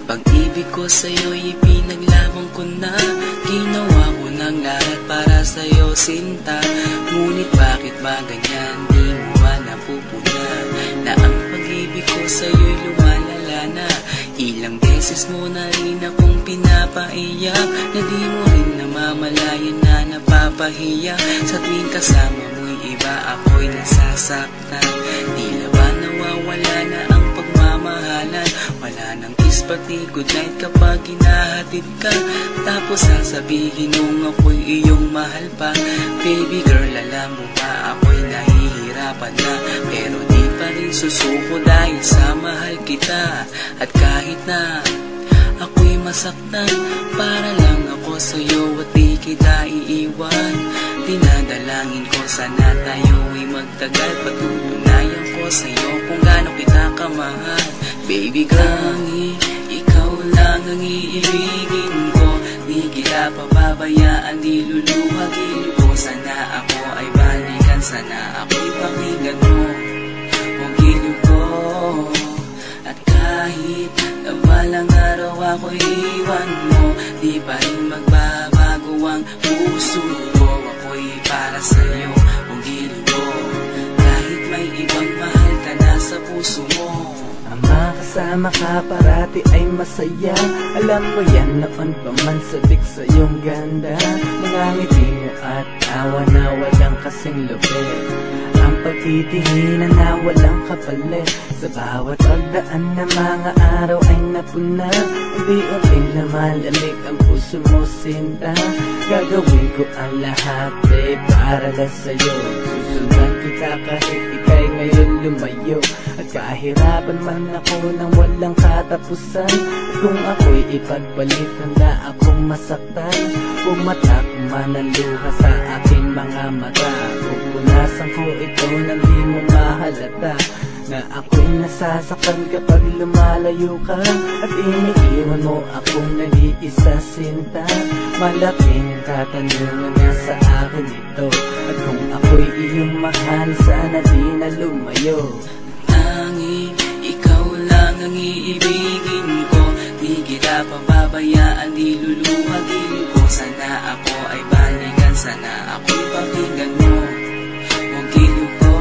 Pag-ibig ko sa'yo'y ipinaglaban ko na. Ginawa ko ng lahat para sa'yo, sinta. Ngunit bakit ba ganyan, di mo ba napupuna na ang pag-ibig ko sa'yo'y lumalala na? Ilang beses mo na rin akong pinapaiyak, na di mo rin namamalayan na napapahiya. Sa tuwing kasama mo'y iba, ako'y nasasaktan. Tila ba nawawala na ang pagmamahalan? Wala nang kiss pati goodnight kapag hinahatid ka. Tapos sasabihin nung ako'y iyong mahal pa. Baby girl, alam mo ba ako'y nahihirapan na, pero di pa rin susuko dahil sa mahal kita. At kahit na ako'y masaktan, para lang ako sa'yo at di kita iiwan. Dinadalangin ko sana tayo'y magtagal. Patutunayan ko sa'yo kung gaano kita kamahal. Baby girl, ikaw lang ang iibigin ko. Di kita pababayaan, di luluhagin ko. Sana ako ay balikan, sana ako'y pakinggan mo ang gilid ko. At kahit na balang araw ako'y iwan mo, di pa rin magbabago ang puso ko. Ako'y para sa'yo ang gilid ko, kahit may ibang mahal ka na sa puso mo. Ang makasama ka parati ay masaya. Alam mo yan, noon pa man sabik sa iyong ganda. Mga ngiti mo at tawa na walang kasing lupit. Ang pagtitinginan na walang kapalit. Sa bawat pagdaan na mga araw ay napuna. Unti-unting lumalamig ang puso mo, sinta. Gagawin ko ang lahat, babe, para lang sa'yo. Susundan kita kahit ika'y ngayon lumayo. At kahirapan man ako nang walang katapusan. At kung ako'y ipagpalit, handa akong masaktan. Pumatak man ang luha sa aking mga mata. Pupunasan ko ito nang di mo mahalata, na ako'y nasasaktan kapag lumalayo ka. At iniiwan mo akong nag-iisa, sinta. Malaking katanungan na sa akin ito. At kung ako'y iyong mahal, sana di na lumayo. Tanging ikaw lang ang iibigin ko. Di kita pababayaan, di luluhagin ko. Sana ako ay balikan, sana ako'y pakinggan mo ang gilid ko.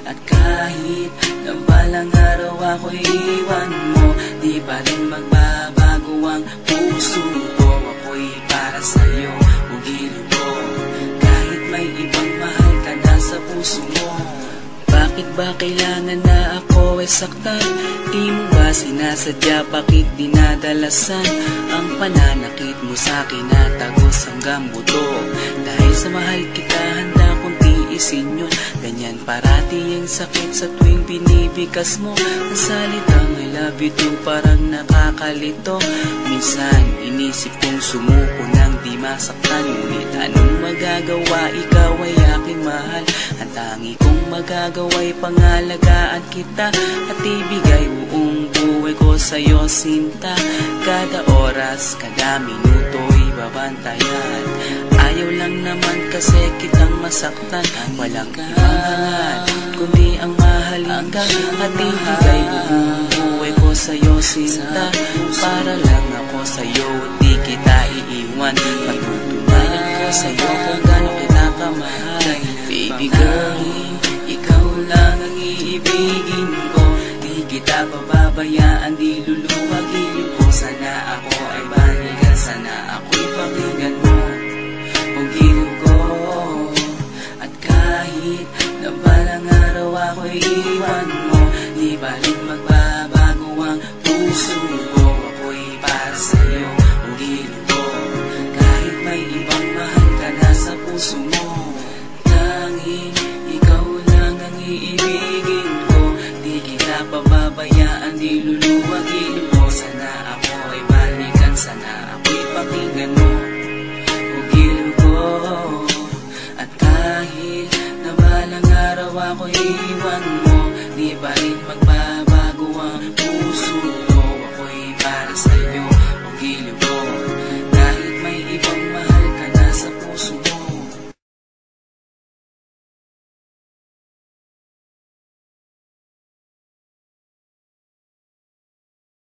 At kahit na balang araw ako'y iwan mo, di pa rin magbabago ang puso ko. Ako'y para sa'yo ang gilid ko, kahit may ibang mahal ka na sa puso mo. Bakit ba kailangan na ako ay saktan? Di mo ba sinasadya, bakit dinadalasan ang pananakit mo sa'kin na tagos hanggang buto? Dahil sa mahal kita, handa kong tiisin yun. Ganyan parati ang sakit sa tuwing binibigas mo. Ang salitang I love you too parang nakakalito. Minsan inisip kong sumuko nang di masaktan. Ngunit anong magagawa, ikaw ay aking mahal. Ang tangi kong magagawa'y pangalagaan kita at ibigay buong buhay ko sa'yo, sinta. Kada oras, kada minuto'y babantayan. Ayaw lang naman kasi kitang masaktan. Walang ibang kundi ang mahalin ka at ibigay buong buhay ko sa'yo, sinta. Para lang ako sa'yo at di kita iiwan. Patutunayan ko sa'yo kung gaano kita kamahal. Baby girl, ikaw lang ang iibigin ko. Di kita pababayaan, di luluhagin ko. Sana ako ay balikan, sana ako'y pakinggan mo ang gilid ko. At kahit na balang araw ako'y iwan